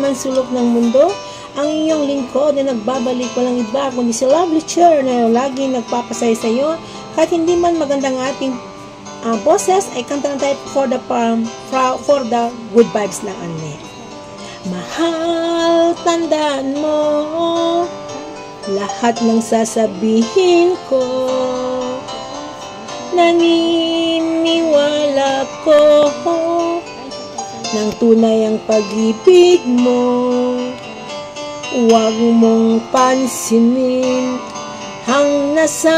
man sulok ng mundo. Ang iyong lingkod na nagbabalik walang iba kundi si Lovely Cher na lagi nagpapasaya sa iyo. Kahit hindi man magandang ating boses, ay kanta na tayo for the good vibes lang, ane. Mahal, tandaan mo lahat ng sasabihin ko. Naniniwala ko ng tunay ang pag-ibig mo. Huwag mong pansinin ang nasa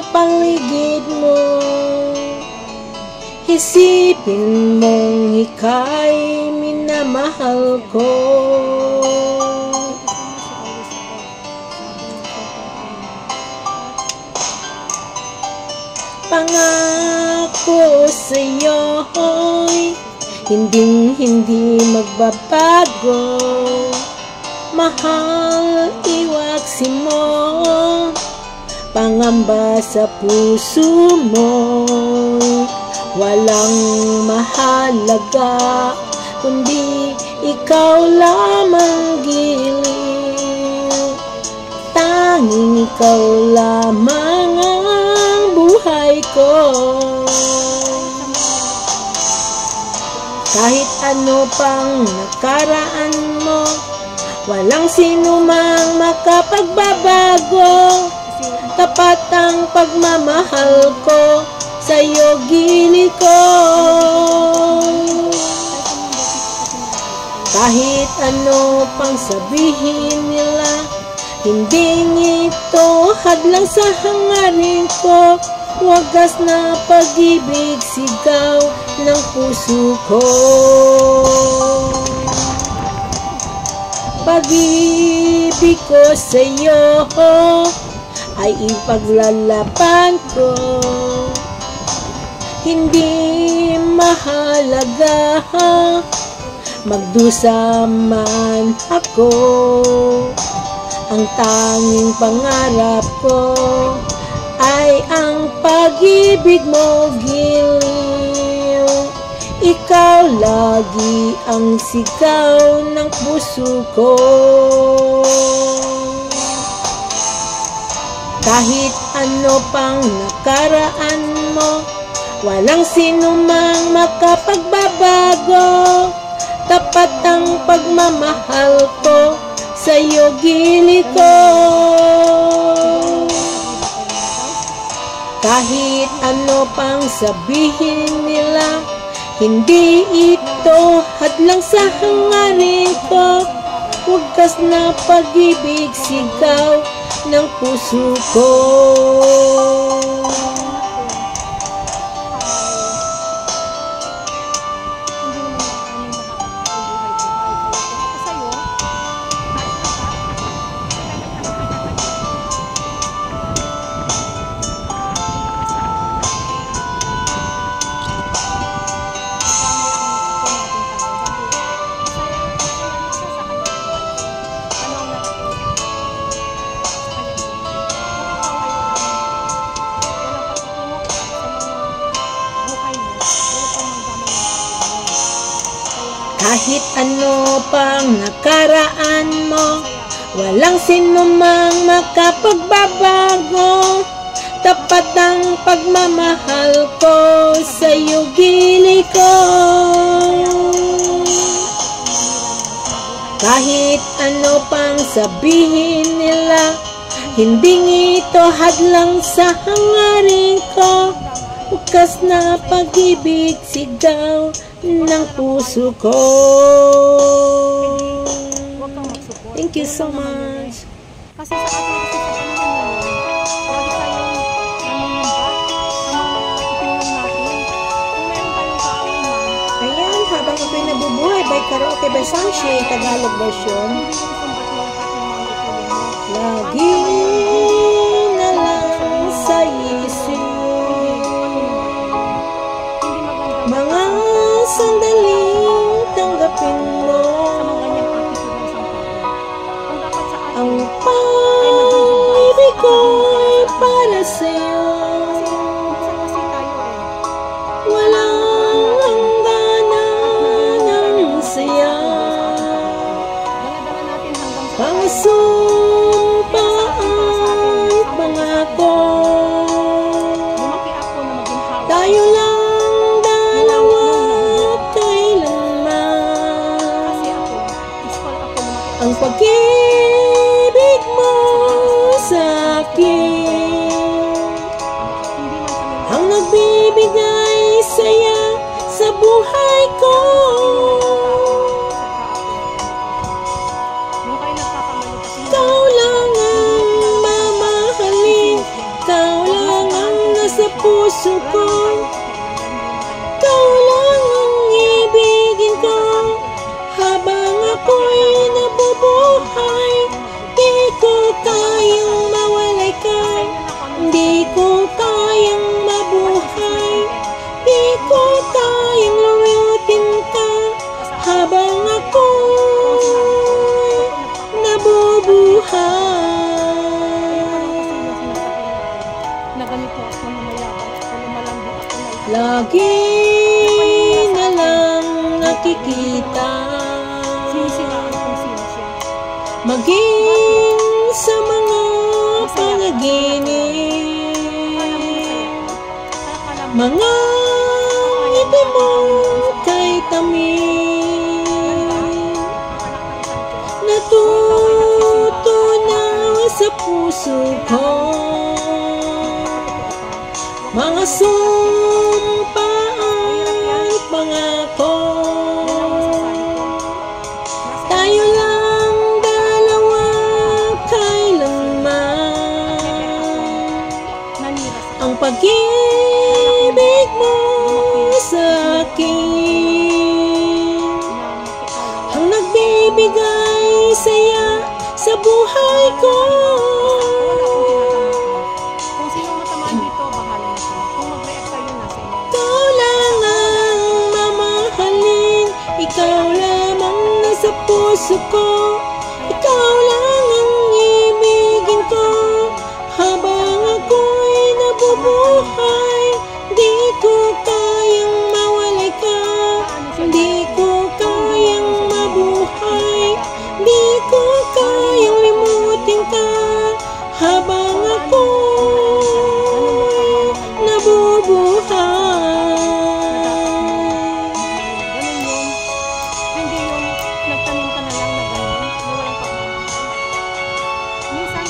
paligid mo. Isipin mong ika'y minamahal ko. Pangako sa'yo'y hindi magbabago. Mahal, iwaksi mo pangamba sa puso mo. Walang mahalaga kundi ikaw lamang giliw. Tanging ikaw lamang ang buhay ko. Kahit ano pang nakaraan mo, walang sinumang makapagbabago. Tapat ang pagmamahal ko sa'yo, gili ko. Kahit ano pang sabihin nila, hindi ito hadlang sa hangarin ko. Wagas na pag-ibig, sigaw ng puso ko. Pag-ibig ko sa'yo ay ipaglalaban ko. Hindi mahalaga magdusa man ako. Ang tanging pangarap ko ay ang pag-ibig mo, giliw. Ikaw lagi ang sigaw ng puso ko. Kahit ano pang nakaraan mo, walang sinumang makapagbabago. Tapat ang pagmamahal ko sa'yo, gili ko. Kahit ano pang sabihin nila, hindi ito hadlang sa hangarin ko. Wagas na pag-ibig, sigaw ng puso ko. Kahit ano pang nakaraan mo, walang sinumang makapagbabago. Tapat ang pagmamahal ko sa'yo, gili ko. Kahit ano pang sabihin nila, hindi ito hadlang sa hangarin ko. Wagas na pag-ibig, sigaw ng puso ko. Thank you so much. Kasi sa atin kasi sa ayan, habang ako'y nabubuhay by Karaoke by Sunshine, Tagalog version. Lagi na lang sa isip mga sandaling tanggapin mo ang pag-ibig ko'y para sa'yo. Walang hangganan ng saya Mga sumpa at pangako, Lumaki ako na maging hawak. tayo lang dalawa kailanman. Kasi ako, iskol ako lumaki ako Ang sa pag-ibig mo sa akin hindi man kami ang nagbibigay saya sa buhay ko. Nung kayo nagkakamali kasi Ikaw lang ang mamahalin, ikaw lang ang nasa puso ko, ikaw lang ang ibigin ko. Habang ako'y nabubuhay, di ko kayang mawalay ka, di ko kayang mabuhay, di ko kayang lumiutin ka. Habang ako'y nabubuhay, na ganito ako na mayabang ako, lumalandi ako na lagi na lang nakikita, sinisiraan kung sino siya. maging sa mga Akala mo masaya panaginip, ka. Akala mo, mga ngiti mo kay tamis, anak ng isang Diyos. natutunaw sa puso ko. Mga sumpa at pangako, tayo lang dalawa kailanman. Nanira sa Ang pag-ibig mo sa akin ang nagbibigay saya sa buhay ko. Kung sino matamaan dito, bahala na kayo. Kung mag-react kayo, nasa inyo. Ikaw lang ang mamahalin, ikaw lamang nasa puso ko, ikaw lang ang ibigin ko. Habang ako'y nabubuhay, di ko kayang mawalay ka, di ko kayang mabuhay, di ko kayang limutin ka. Habang ako'y nabubuhay. Ganun yun. Hindi yung nagtanim ka na lang na ganun, na walang pagmamahal. Minsan,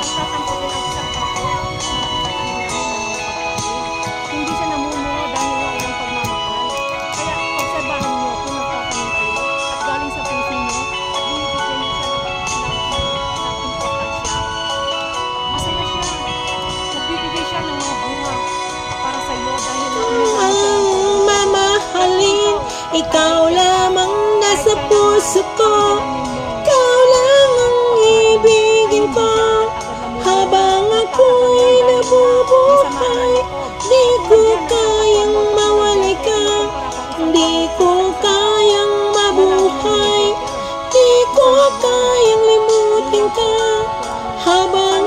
nagtatampo din ang isang tao na nakikitanin namin ng mga pagkain. Hindi siya namumunga dahil nga walang pagmamahal. Kaya, obserbahan niyo kung nagtatanim kayo at galing sa puso niyo at binibigyan niyo siya ng importansya. Masaya siya. Nagbibigay siya ng mga bunga para sa iyo dahil Ang mamahalin, ikaw lamang nasa puso ko, ikaw lang ang ibigin ko. Habang ako'y nabubuhay, di ko kayang mawalay ka, di ko kayang mabuhay, di ko kayang limutin ka. Habang